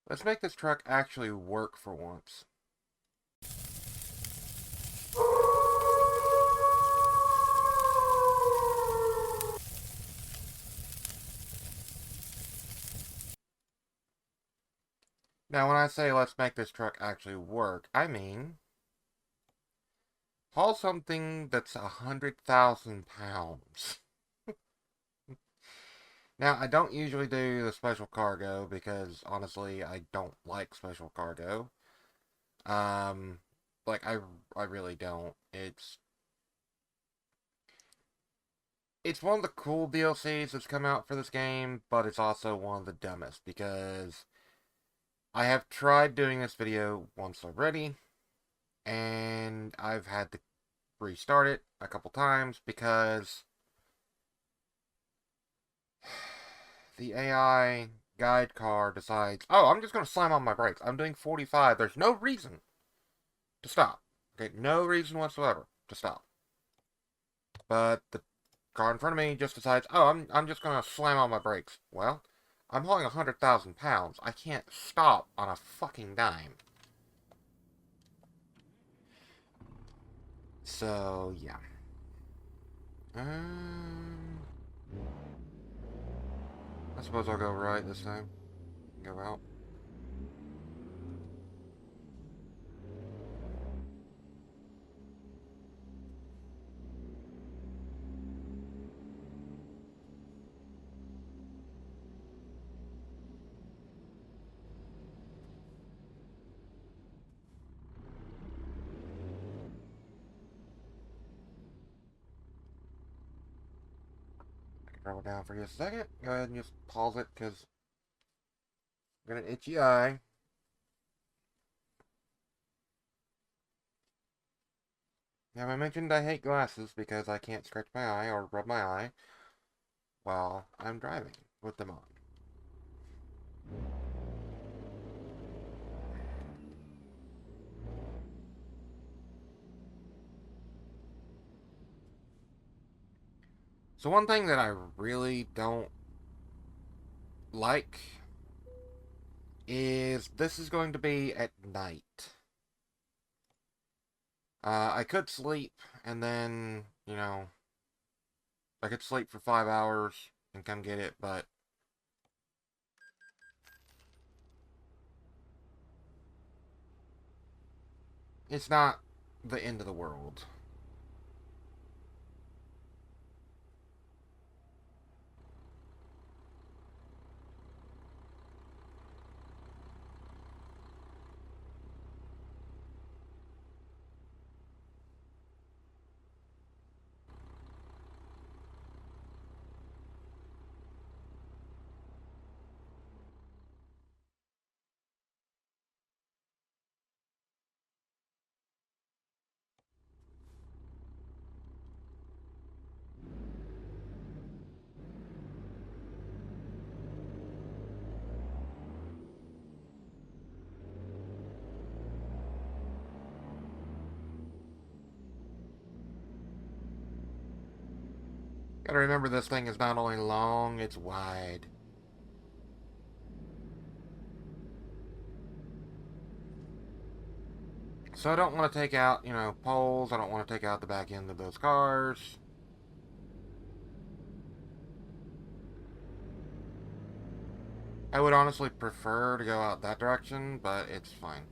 Let's make this truck actually work for once. Now, when I say let's make this truck actually work, I mean haul something that's 100,000 pounds. Now, I don't usually do the special cargo because honestly, I don't like special cargo. Um, like I really don't. It's one of the cool DLCs that's come out for this game, but it's also one of the dumbest because I have tried doing this video once already, and I've had to restart it a couple times because the AI guide car decides, oh, I'm just going to slam on my brakes. I'm doing 45. There's no reason to stop. Okay, no reason whatsoever to stop. But the car in front of me just decides, oh, I'm just going to slam on my brakes. Well, I'm hauling 100,000 pounds. I can't stop on a fucking dime. So, yeah. I suppose I'll go right this time. Go out. Throw it down for just a second. Go ahead and just pause it because I'm got an itchy eye. Now, I mentioned I hate glasses because I can't scratch my eye or rub my eye while I'm driving with them on. So one thing that I really don't like is this is going to be at night. I could sleep and then, I could sleep for 5 hours and come get it, but it's not the end of the world. Gotta remember this thing is not only long, it's wide. So I don't want to take out, poles. I don't want to take out the back end of those cars. I would honestly prefer to go out that direction, but it's fine.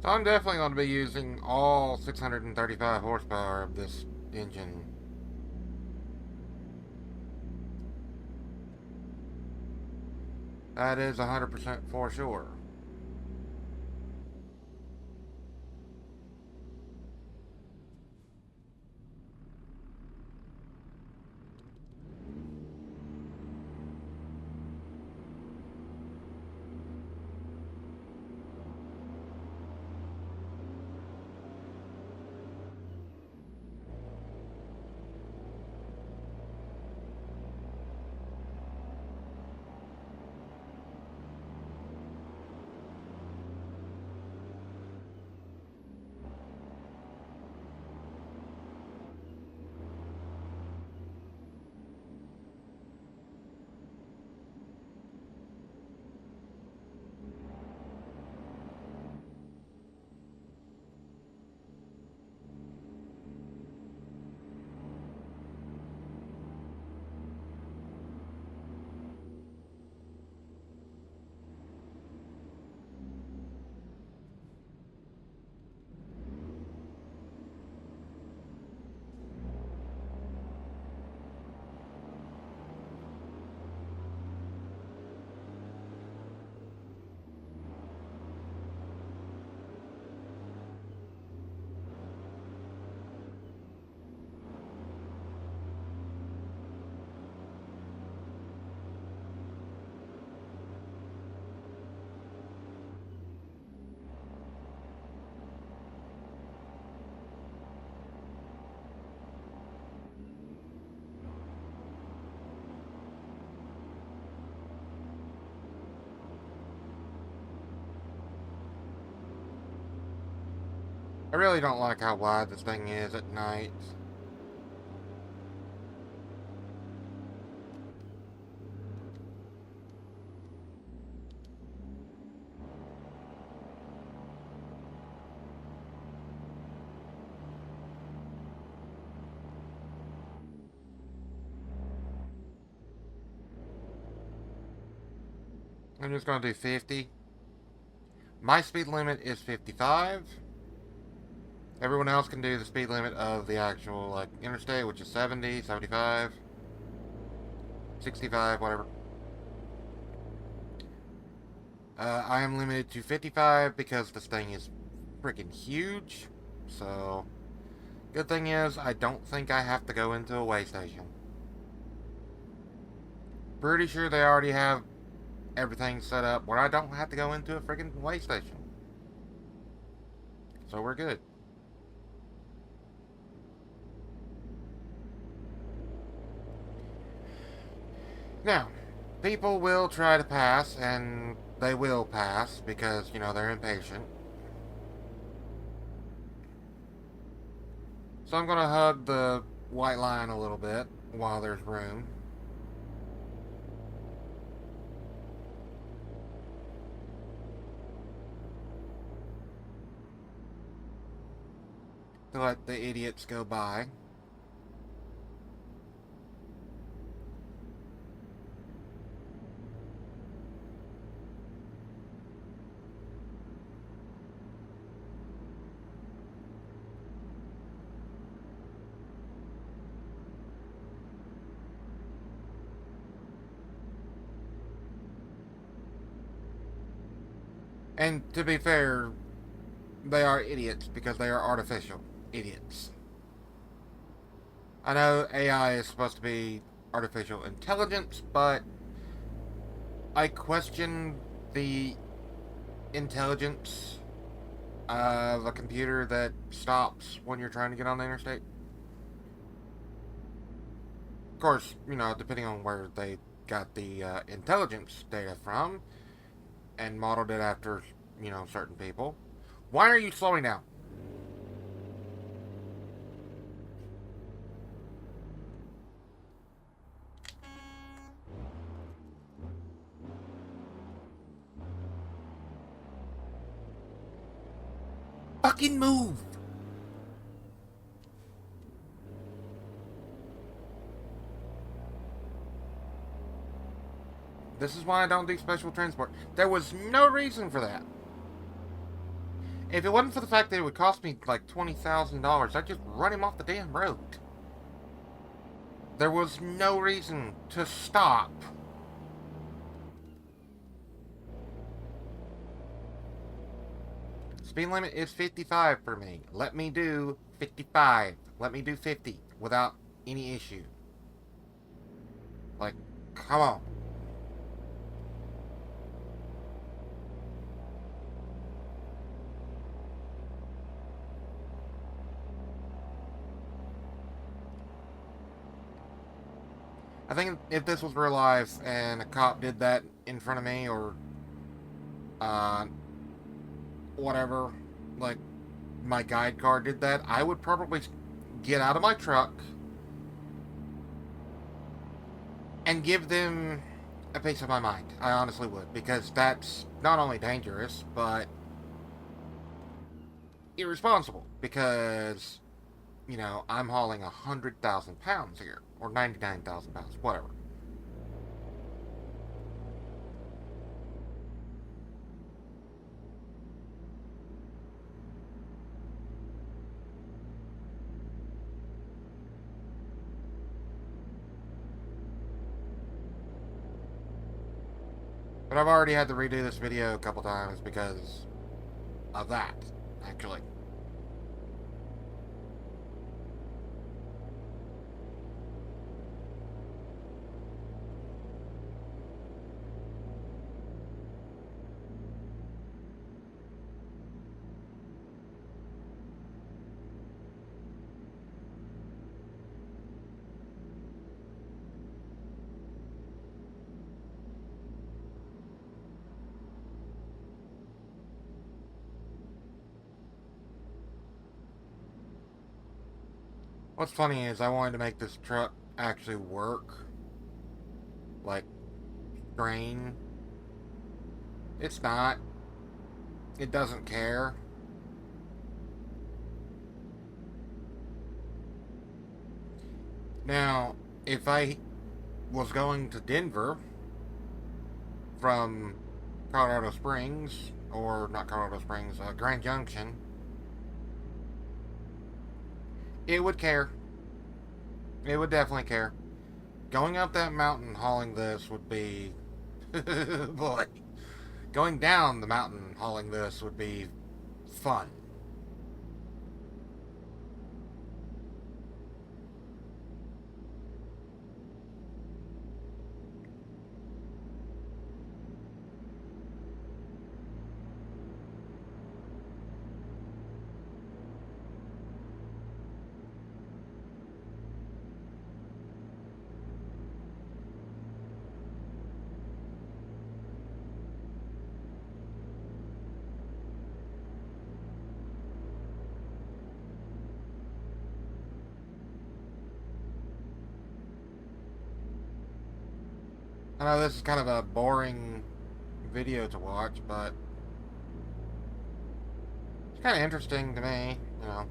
So I'm definitely going to be using all 635 horsepower of this engine. That is 100% for sure. I really don't like how wide this thing is at night. I'm just going to do 50. My speed limit is 55. Everyone else can do the speed limit of the actual like interstate, which is 70, 75, 65, whatever. I am limited to 55 because this thing is freaking huge. So, good thing is, I don't think I have to go into a way station. Pretty sure they already have everything set up where I don't have to go into a freaking way station. So we're good. Now, people will try to pass, and they will pass because, you know, they're impatient. So I'm going to hug the white line a little bit while there's room. To let the idiots go by. And to be fair, they are idiots because they are artificial idiots. I know AI is supposed to be artificial intelligence, but I question the intelligence of a computer that stops when you're trying to get on the interstate. Of course, you know, depending on where they got the intelligence data from and modeled it after, you know, certain people. Why are you slowing down? Fucking move! This is why I don't do special transport. There was no reason for that. If it wasn't for the fact that it would cost me like $20,000, I'd just run him off the damn road. There was no reason to stop. Speed limit is 55 for me. Let me do 55. Let me do 50 without any issue. Like, come on. I think if this was real life and a cop did that in front of me or uh, whatever, like my guide car did that, I would probably get out of my truck and give them a piece of my mind. I honestly would, because that's not only dangerous, but irresponsible. Because, you know, I'm hauling 100,000 pounds here, or 99,000 pounds, whatever. But I've already had to redo this video a couple times because of that, actually. What's funny is I wanted to make this truck actually work, like, train. It's not. It doesn't care. Now, if I was going to Denver from Colorado Springs, or not Colorado Springs, Grand Junction, it would care. It would definitely care. Going up that mountain hauling this would be. Boy. Going down the mountain hauling this would be fun. I know this is kind of a boring video to watch, but it's kind of interesting to me, you know.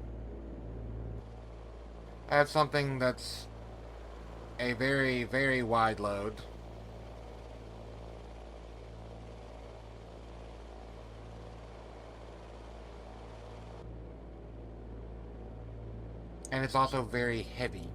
I have something that's a very, very wide load. And it's also very heavy.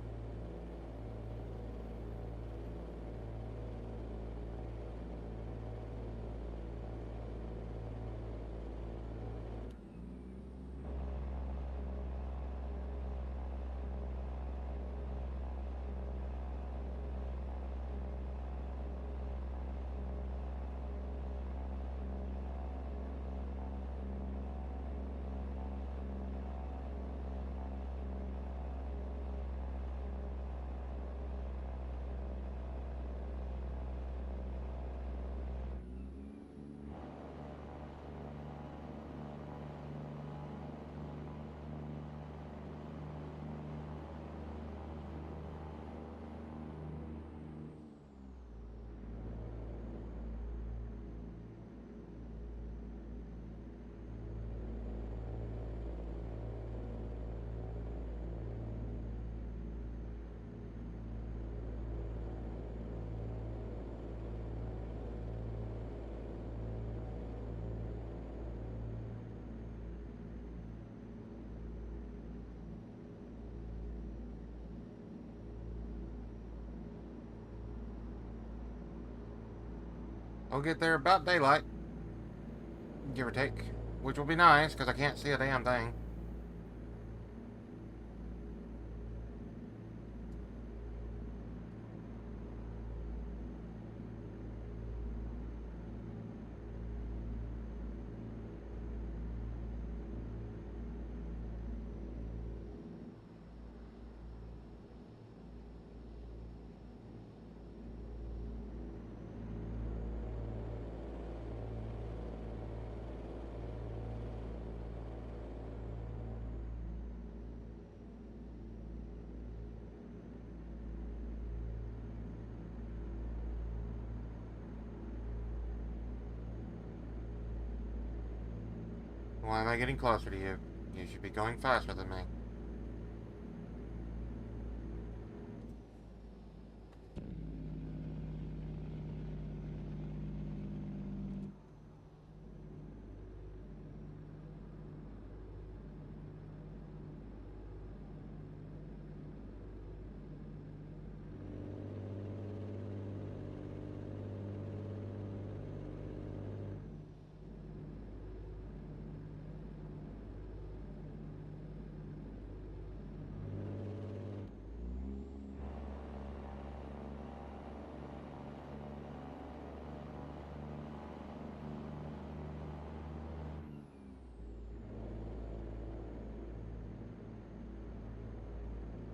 I'll get there about daylight, give or take. which will be nice because I can't see a damn thing. Why am I getting closer to you? You should be going faster than me.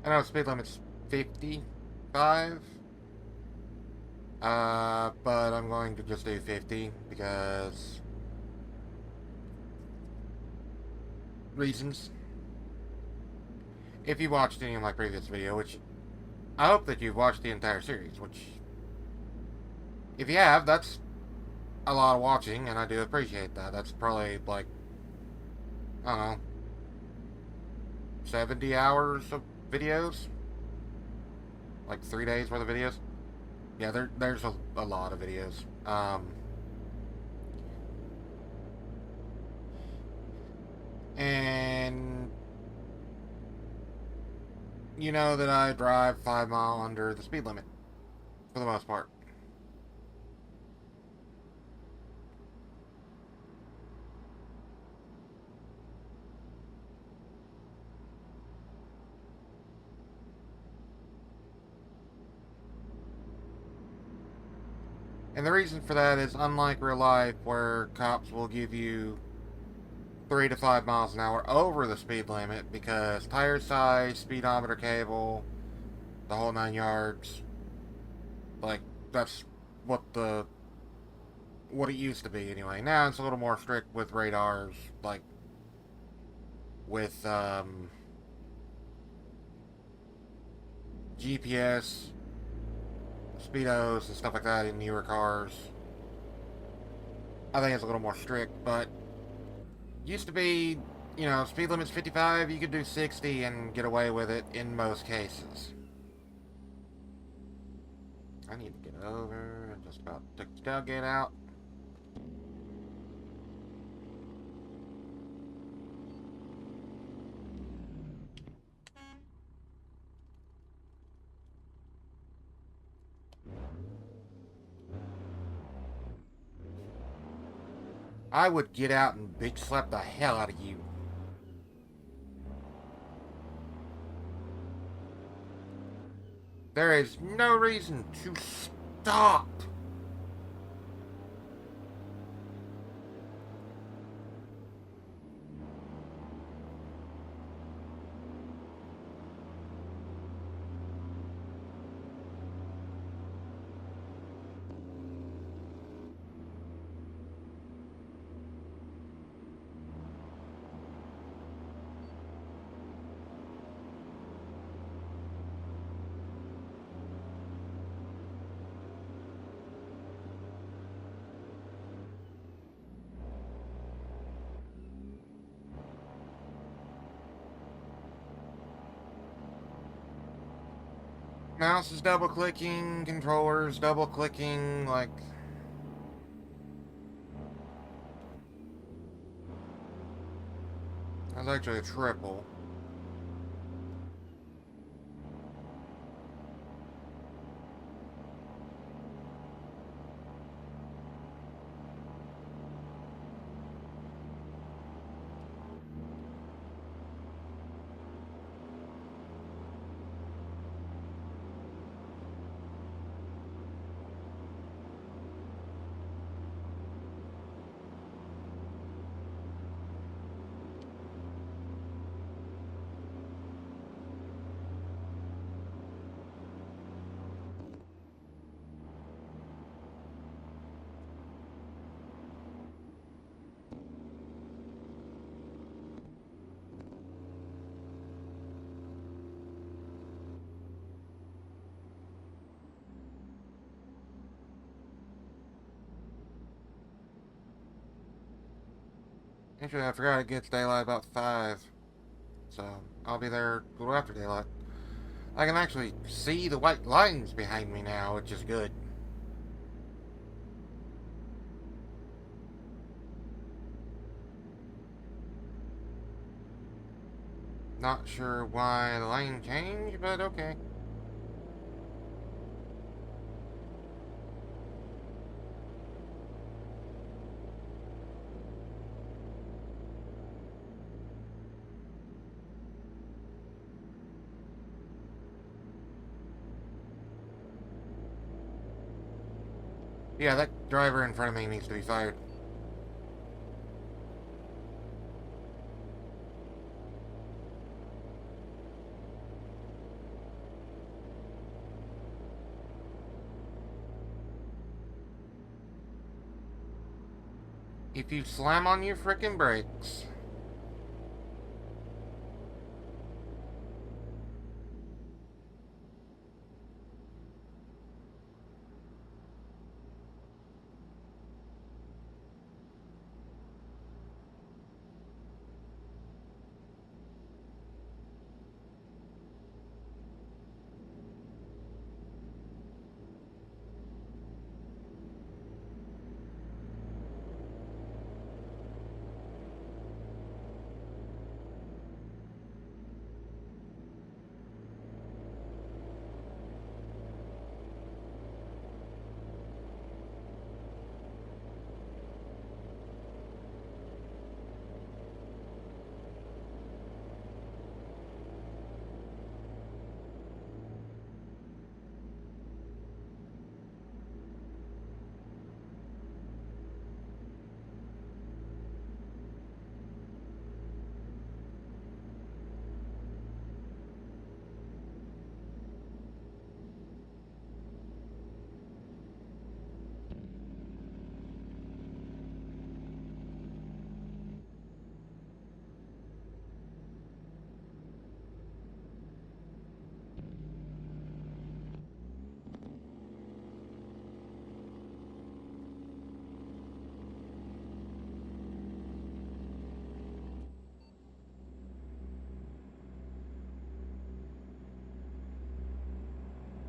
I know speed limit's 55. But I'm going to just do 50 because reasons. If you watched any of my previous video, which I hope that you've watched the entire series, which if you have, that's a lot of watching, and I do appreciate that. That's probably like, I don't know, 70 hours of videos? Like 3 days worth of videos? Yeah, there's a lot of videos. And you know that I drive 5 mile under the speed limit, for the most part. And the reason for that is unlike real life where cops will give you 3 to 5 miles an hour over the speed limit because tire size, speedometer cable, the whole 9 yards. Like, that's what the what it used to be anyway. Now it's a little more strict with radars, like with GPS, speedos, and stuff like that in newer cars. I think it's a little more strict, but used to be, speed limit's 55, you could do 60 and get away with it in most cases. I need to get over and just about took the tailgate out. I would get out and bitch slap the hell out of you. There is no reason to stop. Mouse is double clicking, controllers double clicking, like. That's actually a triple. Actually, I forgot it gets daylight about 5. So, I'll be there a little after daylight. I can actually see the white lines behind me now, which is good. Not sure why the lane changed, but okay. Yeah, that driver in front of me needs to be fired. If you slam on your frickin' brakes.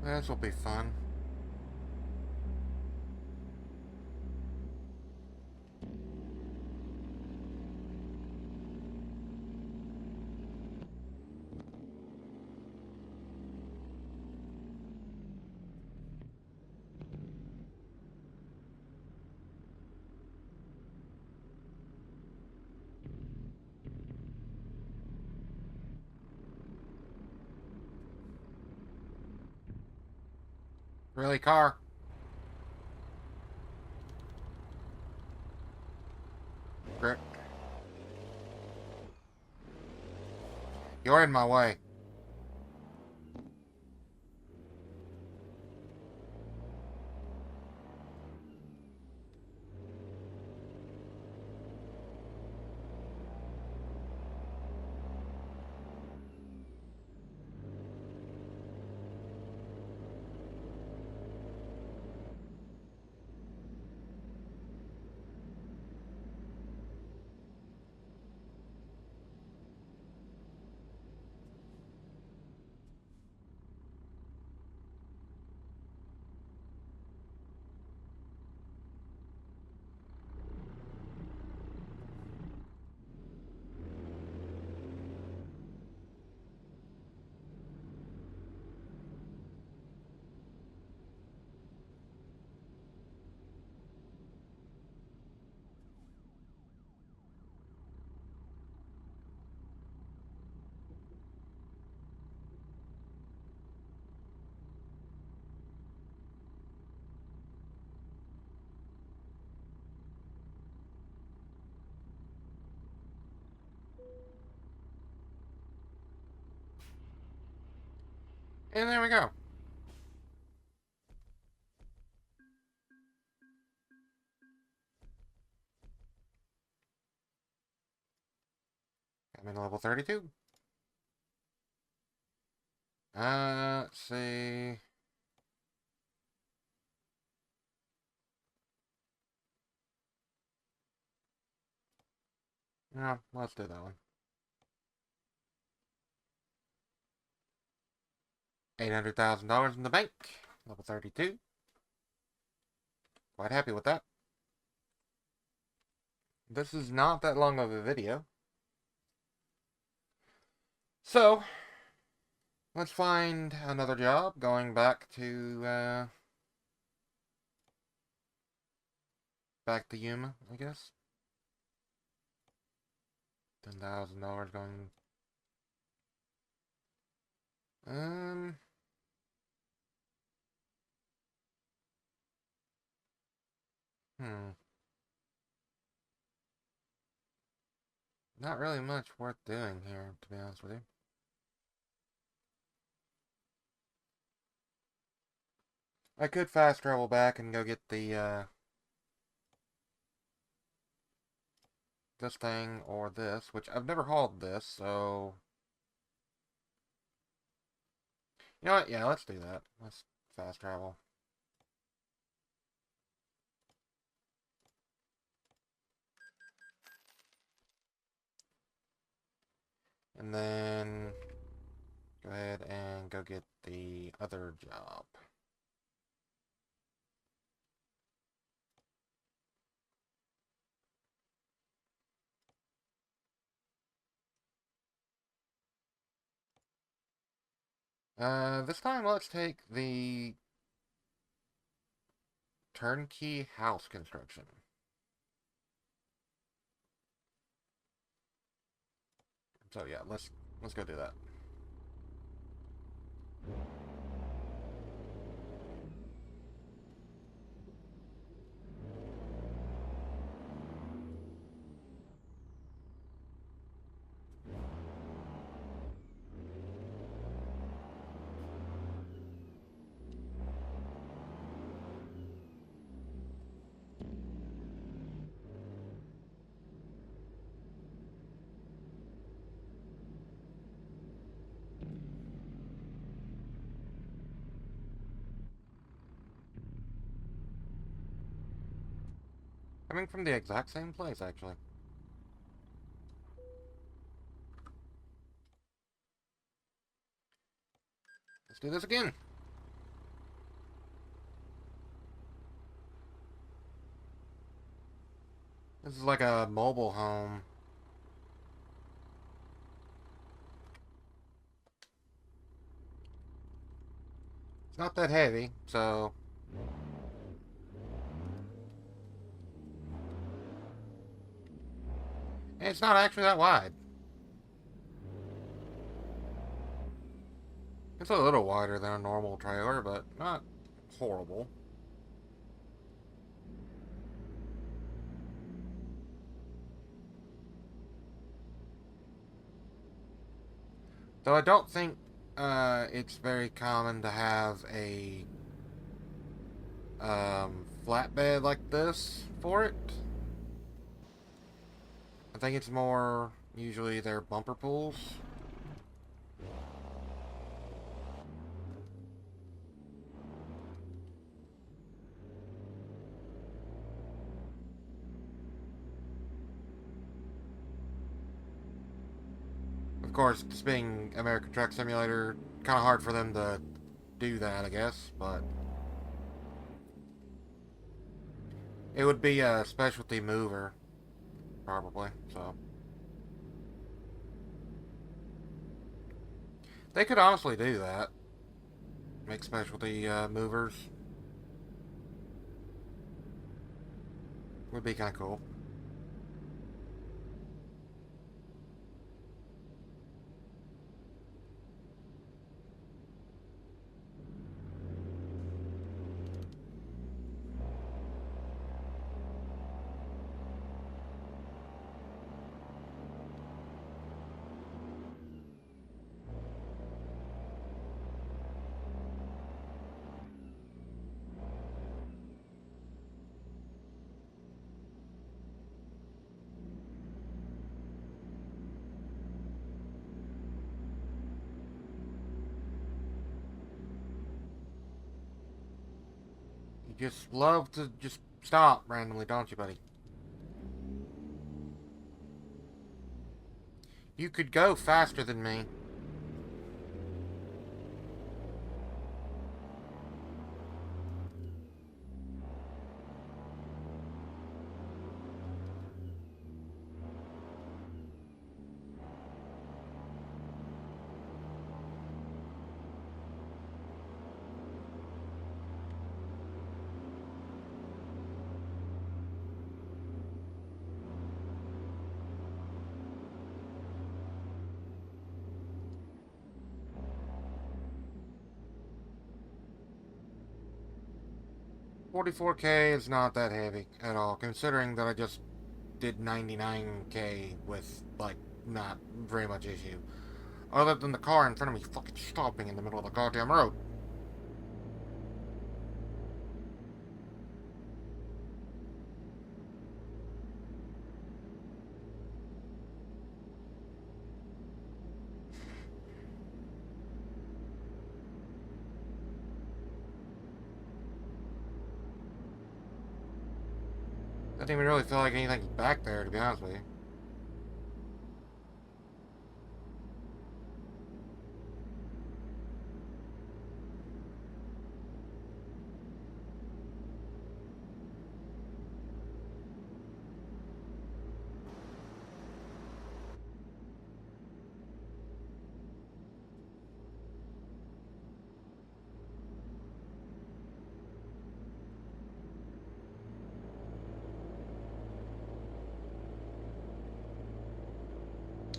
This will be fun. Really, car? Grip. You're in my way. And there we go. I'm in level 32. Let's see. Yeah, let's do that one. $800,000 in the bank. Level 32. Quite happy with that. This is not that long of a video. So, let's find another job. Going back to Yuma, I guess. $10,000 going. Um. Hmm. Not really much worth doing here, to be honest with you. I could fast travel back and go get the this thing or this, which I've never hauled this, so you know what? Yeah, let's do that. Let's fast travel. And then go ahead and go get the other job. This time let's take the turnkey house construction. So yeah, let's go do that. Coming from the exact same place, actually. Let's do this again. This is like a mobile home. It's not that heavy, so it's not actually that wide. It's a little wider than a normal trailer, but not horrible. Though I don't think it's very common to have a flatbed like this for it. I think it's more usually their bumper pools. Of course, this being American Truck Simulator, kind of hard for them to do that, I guess, but it would be a specialty mover, probably, so. They could honestly do that. Make specialty movers. Would be kind of cool. You just love to just stop randomly, don't you, buddy? You could go faster than me. $44K is not that heavy at all, considering that I just did 99K with, like, not very much issue. Other than the car in front of me fucking stopping in the middle of the goddamn road. I didn't even really feel like anything back there, to be honest with you.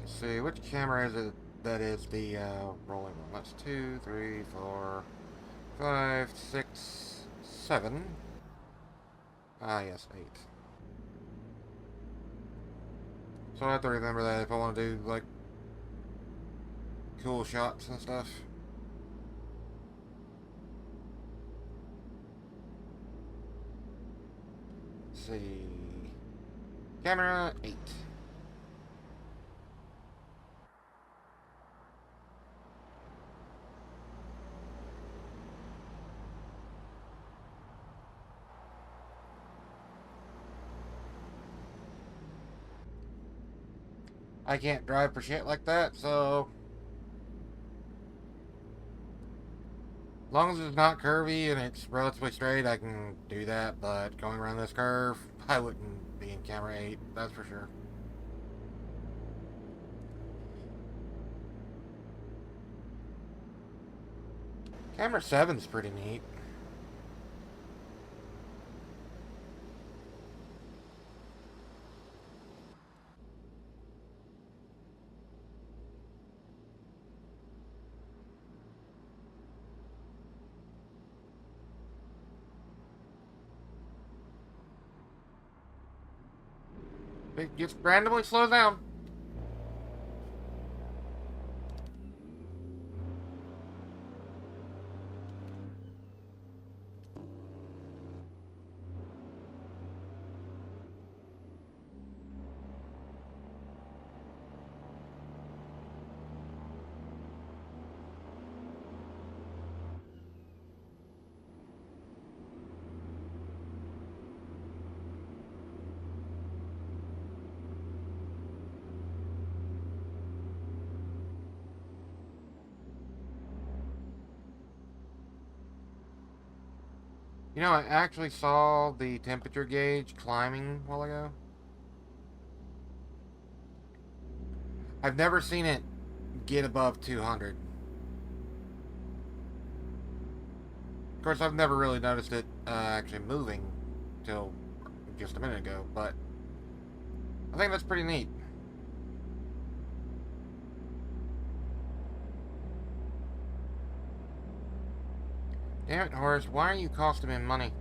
Let's see, which camera is it that is the rolling one? That's 2, 3, 4, 5, 6, 7. Ah, yes, 8. So I have to remember that if I want to do, like, cool shots and stuff. Let's see. Camera 8. I can't drive for shit like that, so as long as it's not curvy and it's relatively straight, I can do that, but going around this curve, I wouldn't be in camera 8, that's for sure. Camera 7's pretty neat. It just randomly slows down. You know, I actually saw the temperature gauge climbing a while ago. I've never seen it get above 200. Of course, I've never really noticed it actually moving till just a minute ago, but I think that's pretty neat. Damn it, Horace, why are you costing me money?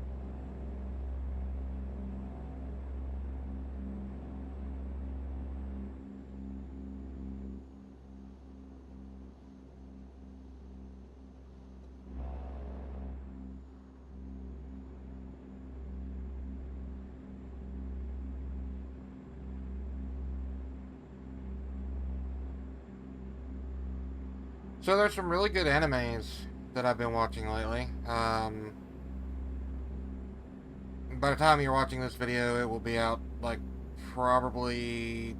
So there's some really good animes that I've been watching lately. By the time you're watching this video, it will be out, like, probably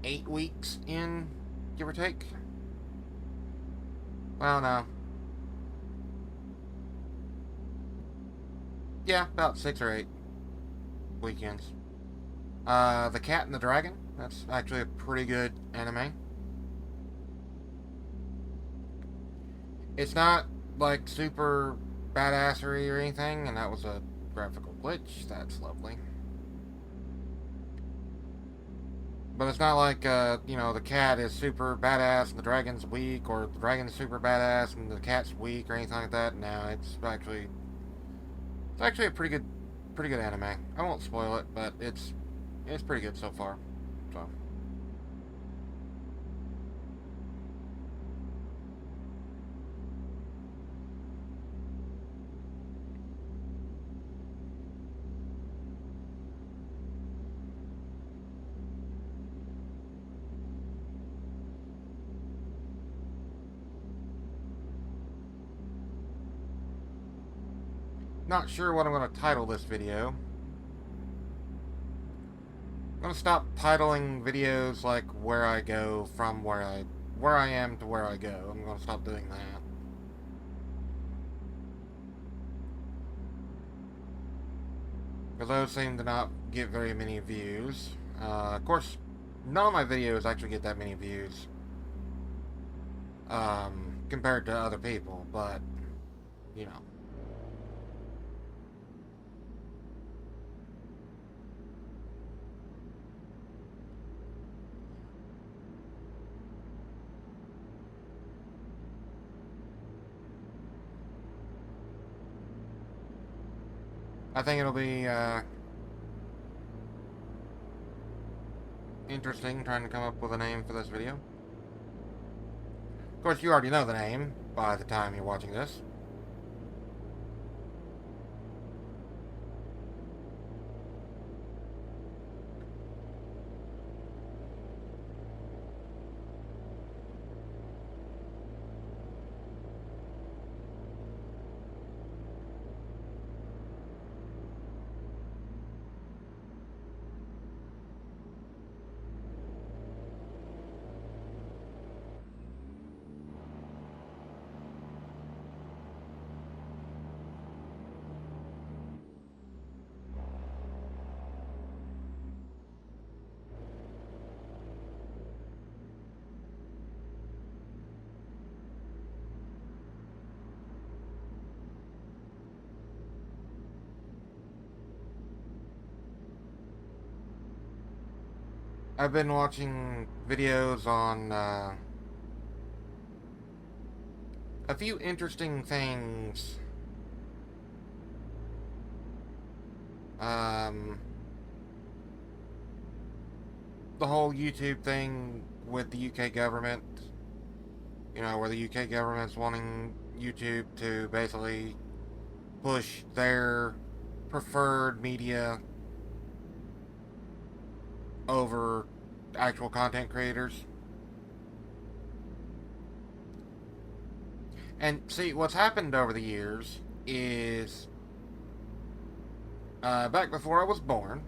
8 weeks in, give or take. Well, no. Yeah, about 6 or 8 weekends. The Cat and the Dragon. That's actually a pretty good anime. It's not like super badassery or anything, and that was a graphical glitch. That's lovely. But it's not like, the cat is super badass and the dragon's weak, or the dragon's super badass and the cat's weak, or anything like that. No, it's actually a pretty good anime. I won't spoil it, but it's pretty good so far. So. Not sure what I'm going to title this video. I'm going to stop titling videos like where I go from where I am to where I go. I'm going to stop doing that. Because those seem to not get very many views. Of course, none of my videos actually get that many views. Compared to other people, but, you know. I think it'll be interesting trying to come up with a name for this video. Of course, you already know the name by the time you're watching this. I've been watching videos on a few interesting things. Um, the whole YouTube thing with the UK government. Where the UK government's wanting YouTube to basically push their preferred media over actual content creators. And see, what's happened over the years is, back before I was born,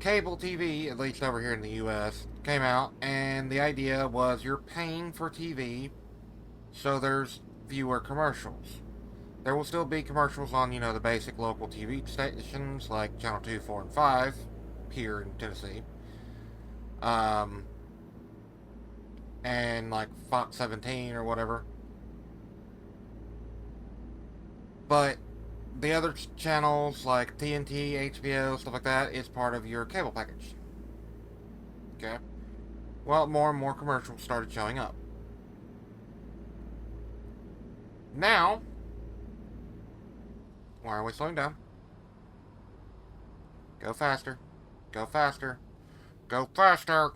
cable TV, at least over here in the US, came out, and the idea was you're paying for TV, so there's fewer commercials. There will still be commercials on, the basic local TV stations like Channel 2, 4, and 5 here in Tennessee. And like Fox 17 or whatever. But the other channels like TNT, HBO, stuff like that is part of your cable package. Okay? Well, more and more commercials started showing up. Now, why are we slowing down? Go faster. Go faster. Go faster!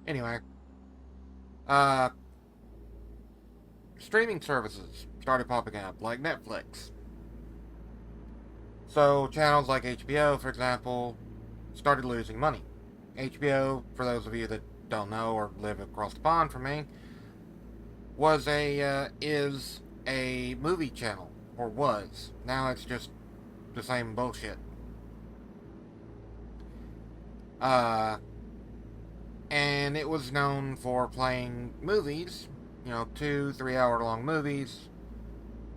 Anyway. streaming services started popping up, like Netflix. So channels like HBO, for example, started losing money. HBO, for those of you that don't know or live across the pond from me, is a movie channel, or was. Now it's just the same bullshit. Uh, and it was known for playing movies, 2, 3 hour long movies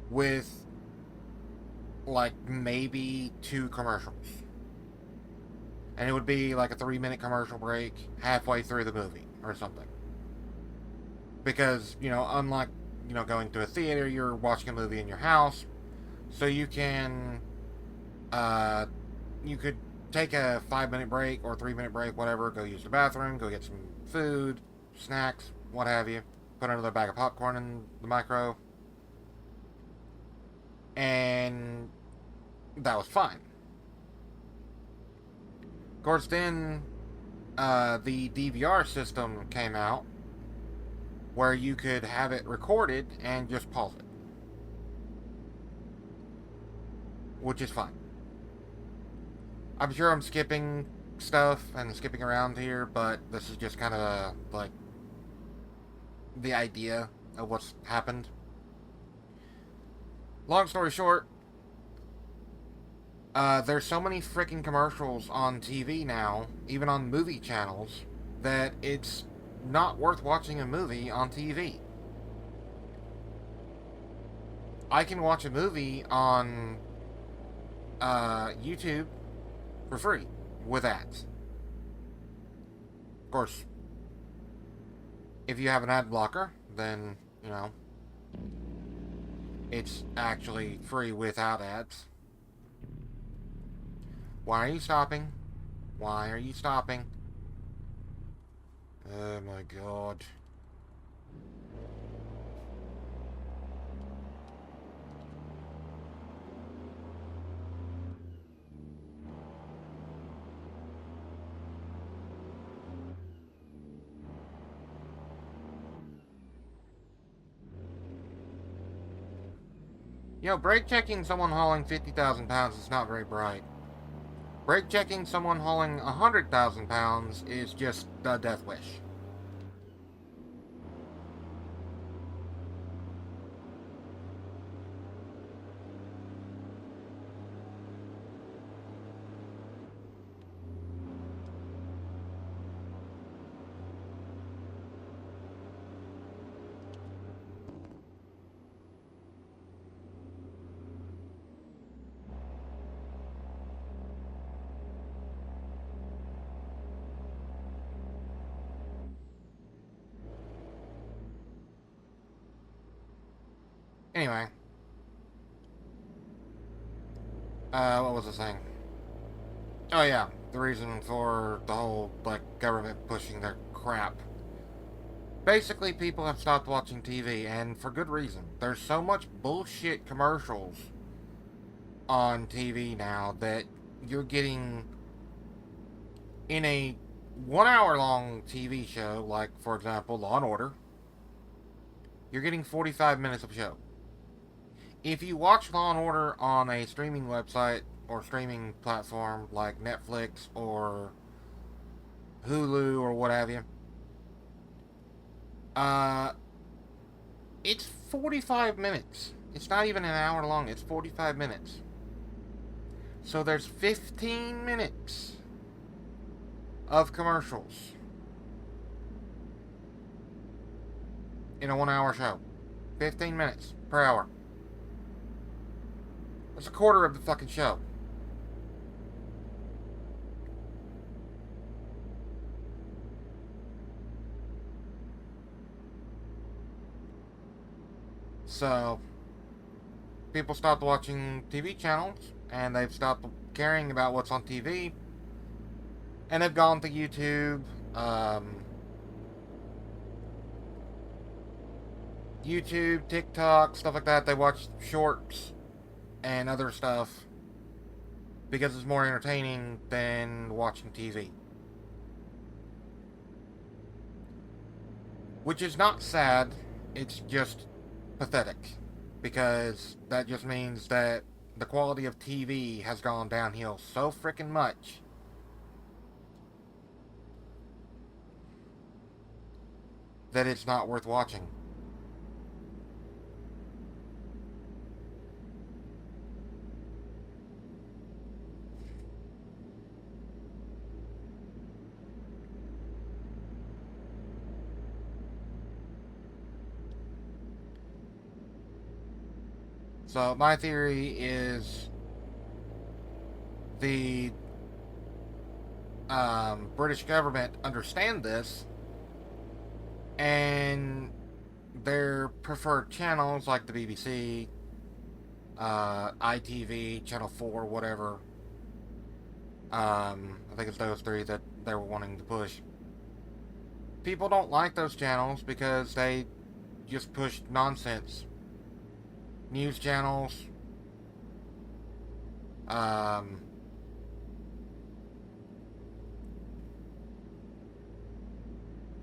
with like maybe 2 commercials. And it would be like a 3 minute commercial break halfway through the movie or something. Because, unlike, going to a theater, you're watching a movie in your house. So you can, you could take a 5 minute break or 3 minute break, whatever, go use the bathroom, go get some food, snacks, what have you. Put another bag of popcorn in the micro. And that was fine. Of course, then the DVR system came out where you could have it recorded and just pause it. Which is fine. I'm sure I'm skipping stuff and skipping around here, but this is just kind of like the idea of what's happened. Long story short, there's so many freaking commercials on TV now, even on movie channels, that it's not worth watching a movie on TV. I can watch a movie on YouTube for free with ads. Of course, if you have an ad blocker, then, it's actually free without ads. Why are you stopping? Why are you stopping? Oh my god. Brake checking someone hauling 50,000 pounds is not very bright. Brake checking someone hauling 100,000 pounds is just a death wish. Anyway. What was I saying? Oh yeah, the reason for the whole, government pushing their crap. Basically, people have stopped watching TV, and for good reason. There's so much bullshit commercials on TV now that you're getting in a 1 hour long TV show, like, for example, Law and Order, you're getting 45 minutes of show. If you watch Law and Order on a streaming website or streaming platform like Netflix or Hulu or what have you, it's 45 minutes. It's not even an hour long, it's 45 minutes. So there's 15 minutes of commercials in a 1 hour show. 15 minutes per hour. That's a quarter of the fucking show. So, people stopped watching TV channels, and they've stopped caring about what's on TV, and they've gone to YouTube, YouTube, TikTok, stuff like that. They watch shorts and other stuff because it's more entertaining than watching TV. Which is not sad, it's just pathetic. Because that just means that the quality of TV has gone downhill so freaking much that it's not worth watching. So my theory is the British government understand this, and their preferred channels like the BBC, ITV, Channel 4, whatever. I think it's those three that they were wanting to push. People don't like those channels because they just push nonsense. News channels, um,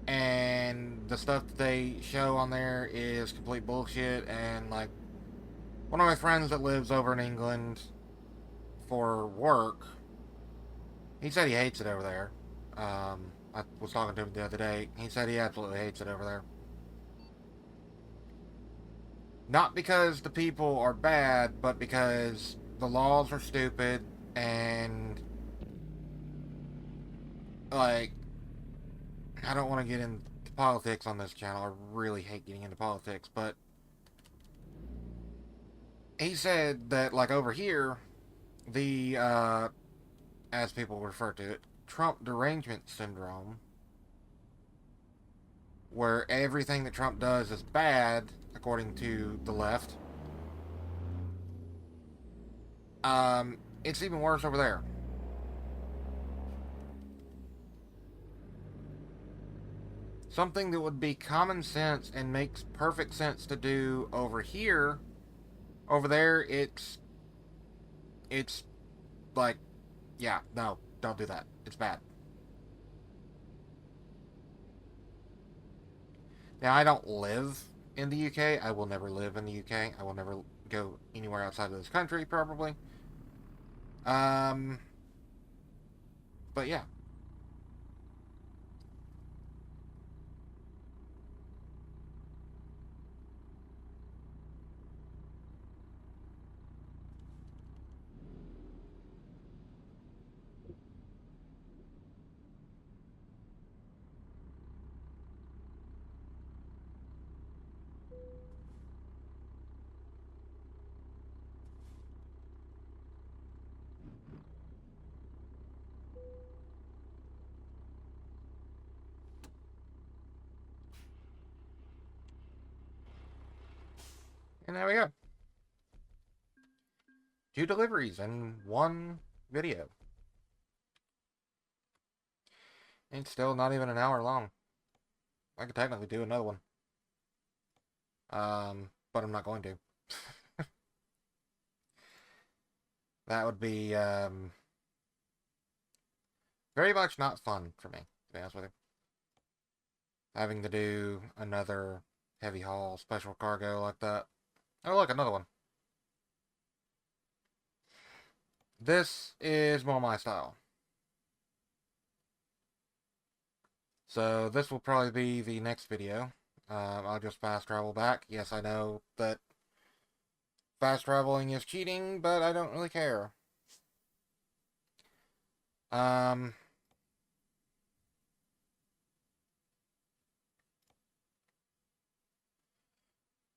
and the stuff that they show on there is complete bullshit. And like one of my friends that lives over in England for work, he said he hates it over there. I was talking to him the other day. He said he absolutely hates it over there. Not because the people are bad, but because the laws are stupid and like I don't want to get into politics on this channel. I really hate getting into politics, but he said that like over here, the as people refer to it, Trump derangement syndrome, where everything that Trump does is bad according to the left. It's even worse over there. Something that would be common sense and makes perfect sense to do over here, over there, it's like, yeah, no, don't do that. It's bad. Now, I don't live in the UK. I will never live in the UK. I will never go anywhere outside of this country, probably. Um, but yeah. And there we go. 2 deliveries in one video. It's still not even an hour long. I could technically do another one. But I'm not going to. That would be, very much not fun for me, to be honest with you. Having to do another heavy haul special cargo like that. Oh, look, another one. This is more my style. So this will probably be the next video. I'll just fast travel back. Yes, I know that fast traveling is cheating, but I don't really care. Um,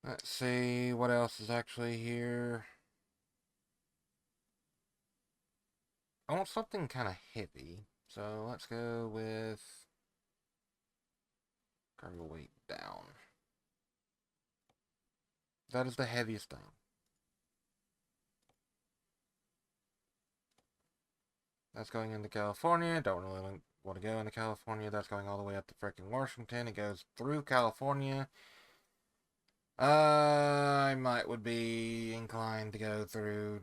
let's see what else is actually here. I want something kind of heavy, so let's go with cargo weight down. That is the heaviest thing. That's going into California. Don't really want to go into California. That's going all the way up to freaking Washington. It goes through California. I would be inclined to go through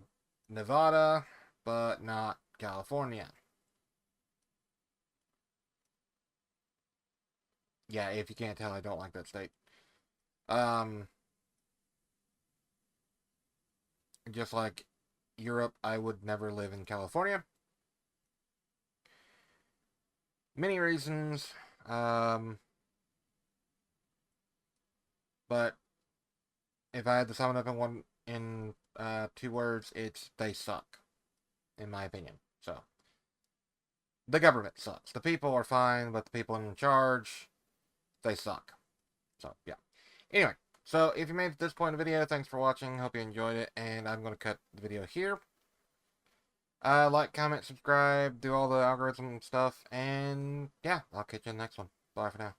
Nevada, but not California. Yeah, if you can't tell, I don't like that state. Um, Just like Europe, I would never live in California. Many reasons. But if I had to sum it up in 2 words, it's they suck, in my opinion. So the government sucks. The people are fine, but the people in charge, they suck. So yeah. Anyway, so if you made it to this point in the video, thanks for watching. Hope you enjoyed it, and I'm going to cut the video here. Like, comment, subscribe, do all the algorithm stuff, and yeah, I'll catch you in the next one. Bye for now.